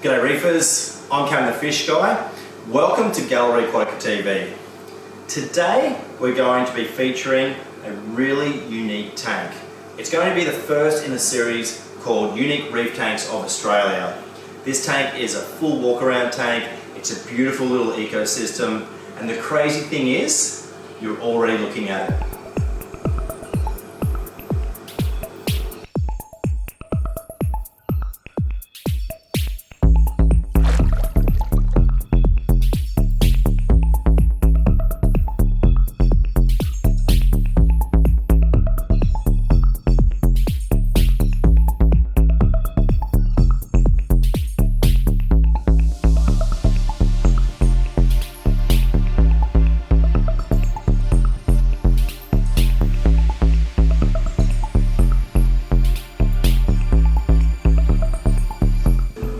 G'day Reefers, I'm Cam the Fish Guy. Welcome to Gallery Aquatica TV. Today we're going to be featuring a really unique tank. It's going to be the first in a series called Unique Reef Tanks of Australia. This tank is a full walk-around tank, it's a beautiful little ecosystem, and the crazy thing is, you're already looking at it.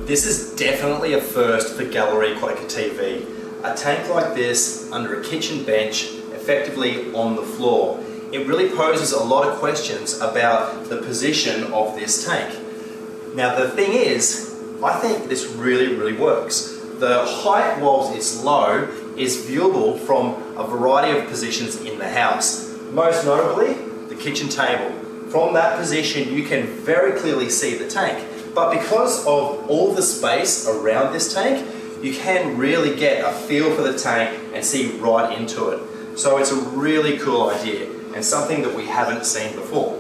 This is definitely a first for Gallery Aquatica TV. A tank like this under a kitchen bench, effectively on the floor. It really poses a lot of questions about the position of this tank. Now the thing is, I think this really works. The height, whilst it's low, is viewable from a variety of positions in the house. Most notably, the kitchen table. From that position you can very clearly see the tank. But because of all the space around this tank, you can really get a feel for the tank and see right into it. So it's a really cool idea and something that we haven't seen before.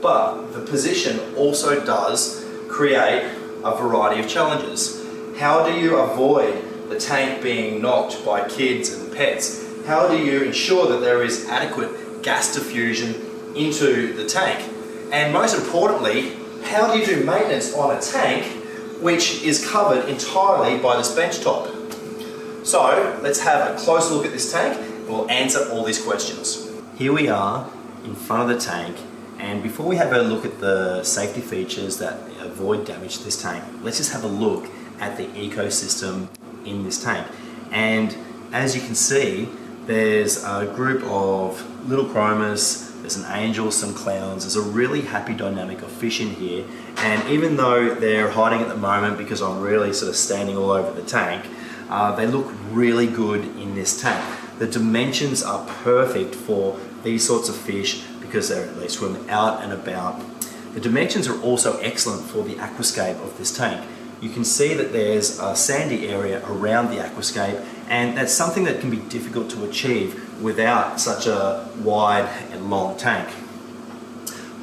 But the position also does create a variety of challenges. How do you avoid the tank being knocked by kids and pets? How do you ensure that there is adequate gas diffusion into the tank? And most importantly, how do you do maintenance on a tank which is covered entirely by this bench top? So let's have a closer look at this tank and we'll answer all these questions. Here we are in front of the tank, and before we have a look at the safety features that avoid damage to this tank, let's just have a look at the ecosystem in this tank. And as you can see, there's a group of little chromas, there's an angel, some clowns, there's a really happy dynamic of fish in here, and even though they're hiding at the moment because I'm really sort of standing all over the tank, they look really good in this tank. The dimensions are perfect for these sorts of fish because they swim out and about. The dimensions are also excellent for the aquascape of this tank. You can see that there's a sandy area around the aquascape, and that's something that can be difficult to achieve without such a wide and long tank.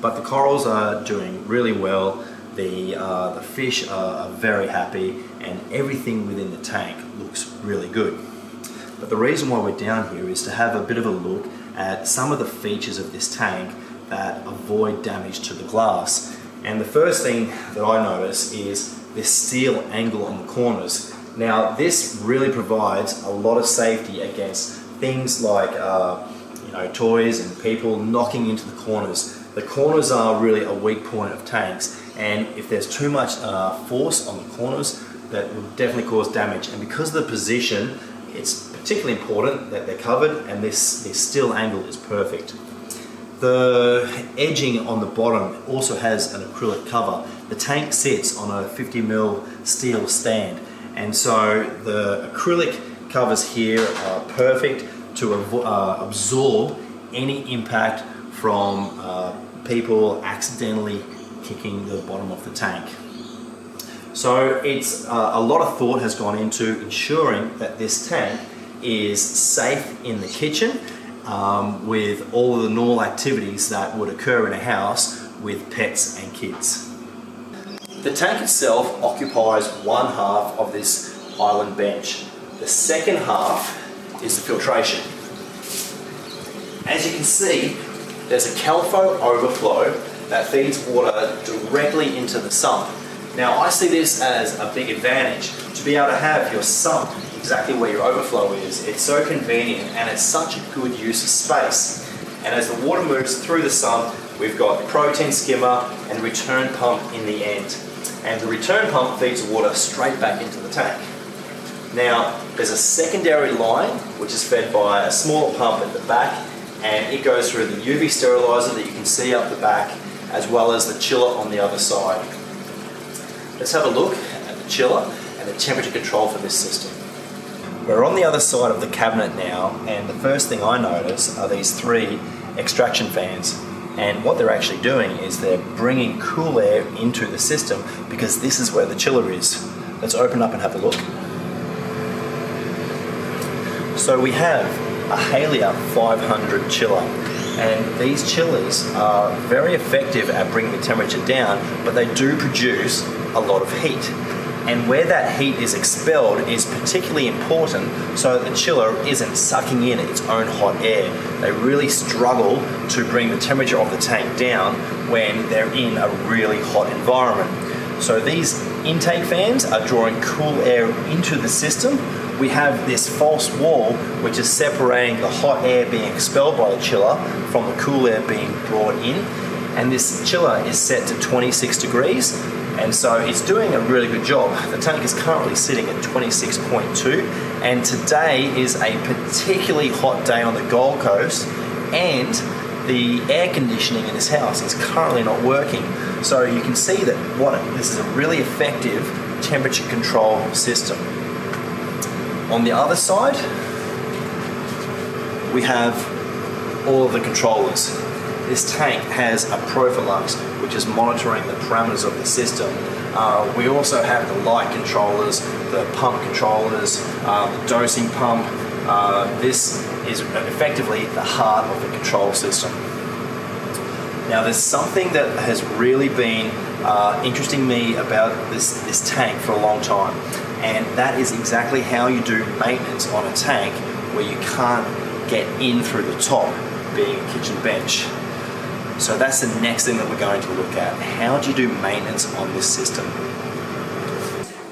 But the corals are doing really well, the fish are very happy, and everything within the tank looks really good. But the reason why we're down here is to have a bit of a look at some of the features of this tank that avoid damage to the glass. And the first thing that I notice is this steel angle on the corners. Now this really provides a lot of safety against things like toys and people knocking into the corners. The corners are really a weak point of tanks, and if there's too much force on the corners, that will definitely cause damage. And because of the position, it's particularly important that they're covered, and this steel angle is perfect. The edging on the bottom also has an acrylic cover. The tank sits on a 50mm steel stand, and so the acrylic covers here are perfect to absorb any impact from people accidentally kicking the bottom of the tank. So it's a lot of thought has gone into ensuring that this tank is safe in the kitchen with all the normal activities that would occur in a house with pets and kids. The tank itself occupies one half of this island bench. The second half is the filtration. As you can see, there's a Calfo overflow that feeds water directly into the sump. Now I see this as a big advantage, to be able to have your sump exactly where your overflow is. It's so convenient and it's such a good use of space. And as the water moves through the sump, we've got the protein skimmer and return pump in the end. And the return pump feeds the water straight back into the tank. Now, there's a secondary line which is fed by a smaller pump at the back, and it goes through the UV sterilizer that you can see up the back, as well as the chiller on the other side. Let's have a look at the chiller and the temperature control for this system. We're on the other side of the cabinet now, and the first thing I notice are these 3 extraction fans. And what they're actually doing is they're bringing cool air into the system because this is where the chiller is. Let's open up and have a look. So we have a Halia 500 chiller, and these chillers are very effective at bringing the temperature down, but they do produce a lot of heat. And where that heat is expelled is particularly important so that the chiller isn't sucking in its own hot air. They really struggle to bring the temperature of the tank down when they're in a really hot environment. So these intake fans are drawing cool air into the system. We have this false wall which is separating the hot air being expelled by the chiller from the cool air being brought in. And this chiller is set to 26 degrees. And so it's doing a really good job. The tank is currently sitting at 26.2, and today is a particularly hot day on the Gold Coast, and the air conditioning in this house is currently not working. So you can see that this is a really effective temperature control system. On the other side, we have all of the controllers. This tank has a Luxe, which is monitoring the parameters of the system. We also have the light controllers, the pump controllers, the dosing pump. This is effectively the heart of the control system. Now, there's something that has really been interesting me about this tank for a long time, and that is exactly how you do maintenance on a tank where you can't get in through the top, being a kitchen bench. So that's the next thing that we're going to look at. How do you do maintenance on this system?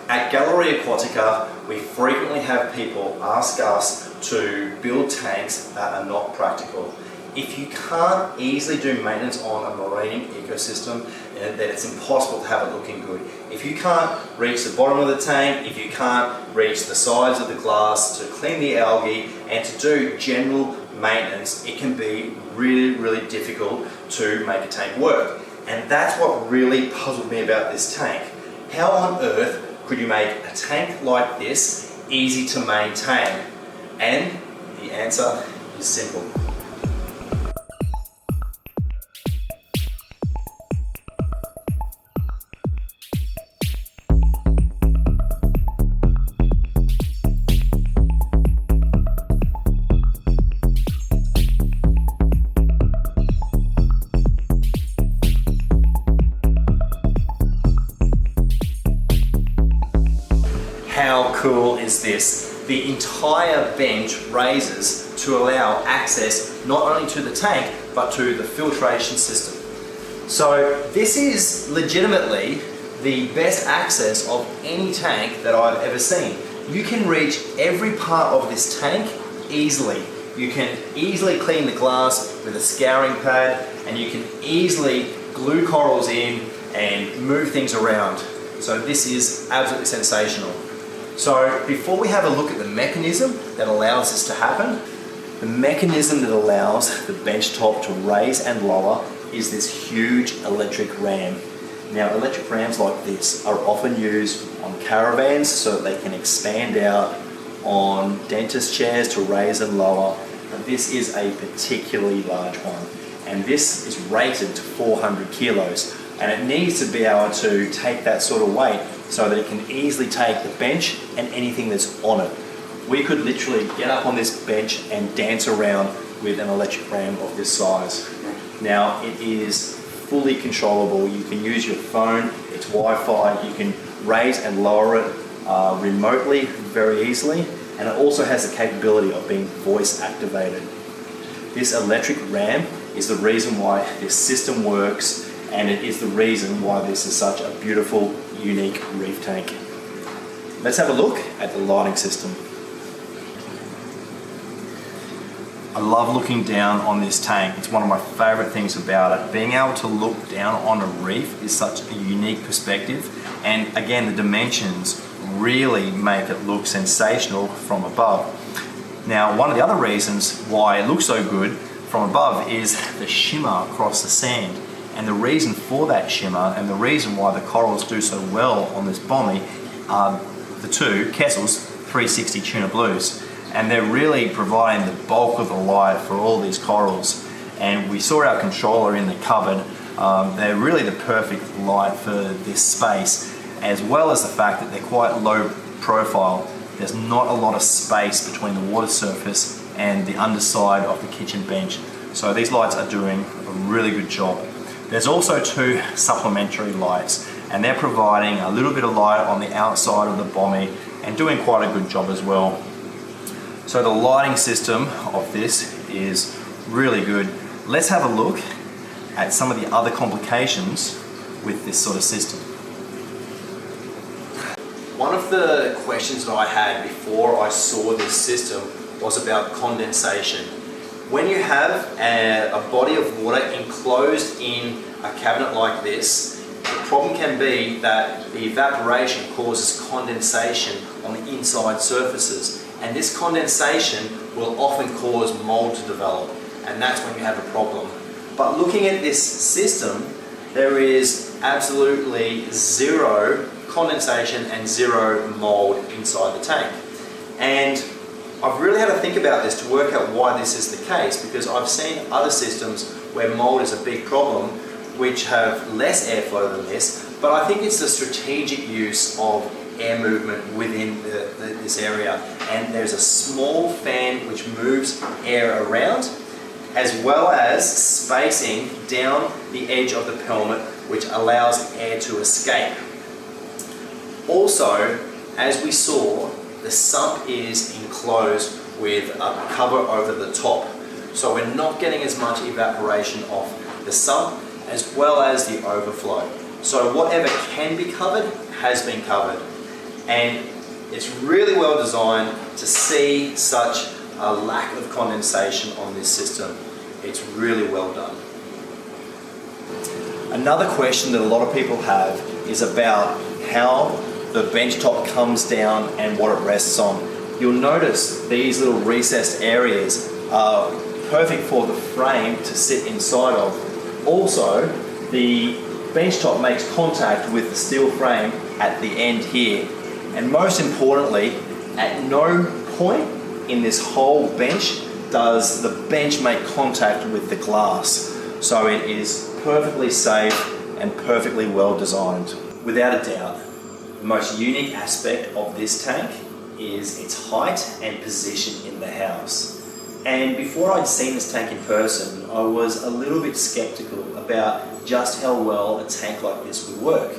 At Gallery Aquatica, we frequently have people ask us to build tanks that are not practical. If you can't easily do maintenance on a marine ecosystem, then it's impossible to have it looking good. If you can't reach the bottom of the tank, if you can't reach the sides of the glass to clean the algae and to do general maintenance, it can be really, really difficult to make a tank work. And that's what really puzzled me about this tank. How on earth could you make a tank like this easy to maintain? And the answer is simple. How cool is this? The entire bench raises to allow access not only to the tank, but to the filtration system. So this is legitimately the best access of any tank that I've ever seen. You can reach every part of this tank easily. You can easily clean the glass with a scouring pad, and you can easily glue corals in and move things around. So this is absolutely sensational. So before we have a look at the mechanism that allows this to happen, the mechanism that allows the bench top to raise and lower is this huge electric ram. Now, electric rams like this are often used on caravans so that they can expand out, on dentist chairs to raise and lower, but this is a particularly large one. And this is rated to 400 kilos, and it needs to be able to take that sort of weight so that it can easily take the bench and anything that's on it. We could literally get up on this bench and dance around with an electric ram of this size. Now, it is fully controllable. You can use your phone, it's Wi-Fi, you can raise and lower it remotely very easily, and it also has the capability of being voice activated. This electric ram is the reason why this system works, and it is the reason why this is such a beautiful, unique reef tank. Let's have a look at the lighting system. I love looking down on this tank. It's one of my favorite things about it. Being able to look down on a reef is such a unique perspective, and again, the dimensions really make it look sensational from above. Now, one of the other reasons why it looks so good from above is the shimmer across the sand. And the reason for that shimmer, and the reason why the corals do so well on this bommy, are the two Kessel's 360 tuna blues, and they're really providing the bulk of the light for all these corals. And we saw our controller in the cupboard. They're really the perfect light for this space, as well as the fact that they're quite low profile. There's not a lot of space between the water surface and the underside of the kitchen bench. So these lights are doing a really good job. There's also two supplementary lights, and they're providing a little bit of light on the outside of the bommy and doing quite a good job as well. So the lighting system of this is really good. Let's have a look at some of the other complications with this sort of system. One of the questions that I had before I saw this system was about condensation. When you have a body of water enclosed in a cabinet like this, the problem can be that the evaporation causes condensation on the inside surfaces, and this condensation will often cause mold to develop, and that's when you have a problem. But looking at this system, there is absolutely zero condensation and zero mold inside the tank. And I've really had to think about this to work out why this is the case, because I've seen other systems where mold is a big problem which have less airflow than this, but I think it's the strategic use of air movement within this area. And there's a small fan which moves air around, as well as spacing down the edge of the pelmet which allows air to escape. Also, as we saw, the sump is enclosed with a cover over the top, so we're not getting as much evaporation off the sump as well as the overflow. So whatever can be covered has been covered, and it's really well designed to see such a lack of condensation on this system. It's really well done. Another question that a lot of people have is about how the bench top comes down and what it rests on. You'll notice these little recessed areas are perfect for the frame to sit inside of. Also, the bench top makes contact with the steel frame at the end here. And most importantly, at no point in this whole bench does the bench make contact with the glass. So it is perfectly safe and perfectly well designed. Without a doubt, the most unique aspect of this tank is its height and position in the house. And before I'd seen this tank in person, I was a little bit skeptical about just how well a tank like this would work.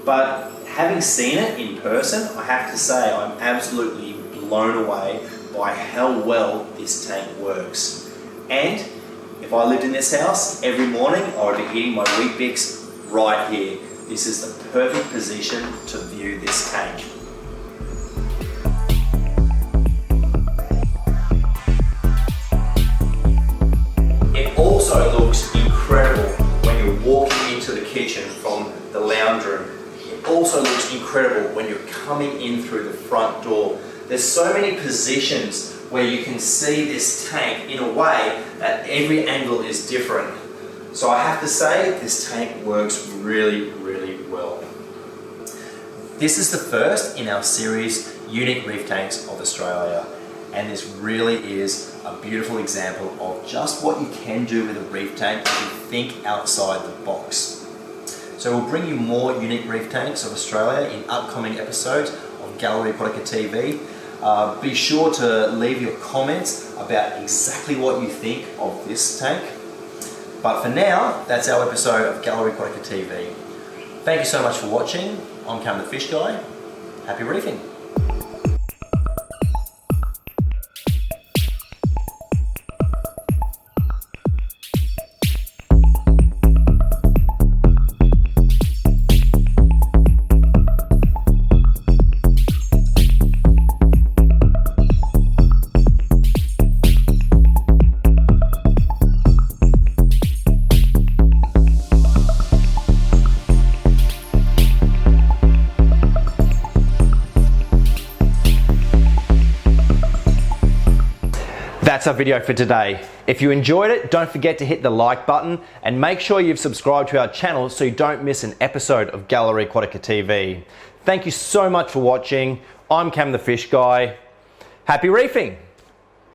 But having seen it in person, I have to say I'm absolutely blown away by how well this tank works. And if I lived in this house, every morning I would be eating my Wheat Bix right here. This is the perfect position to view this tank. It also looks incredible when you're walking into the kitchen from the lounge room. It also looks incredible when you're coming in through the front door. There's so many positions where you can see this tank in a way that every angle is different. So I have to say, this tank works really, really well. This is the first in our series, Unique Reef Tanks of Australia. And this really is a beautiful example of just what you can do with a reef tank if you think outside the box. So we'll bring you more Unique Reef Tanks of Australia in upcoming episodes of Gallery Aquatica TV. Be sure to leave your comments about exactly what you think of this tank. But for now, that's our episode of Gallery Aquatica TV. Thank you so much for watching. I'm Cam the Fish Guy. Happy reefing. That's our video for today. If you enjoyed it, don't forget to hit the like button and make sure you've subscribed to our channel so you don't miss an episode of Gallery Aquatica TV. Thank you so much for watching. I'm Cam the Fish Guy. Happy reefing!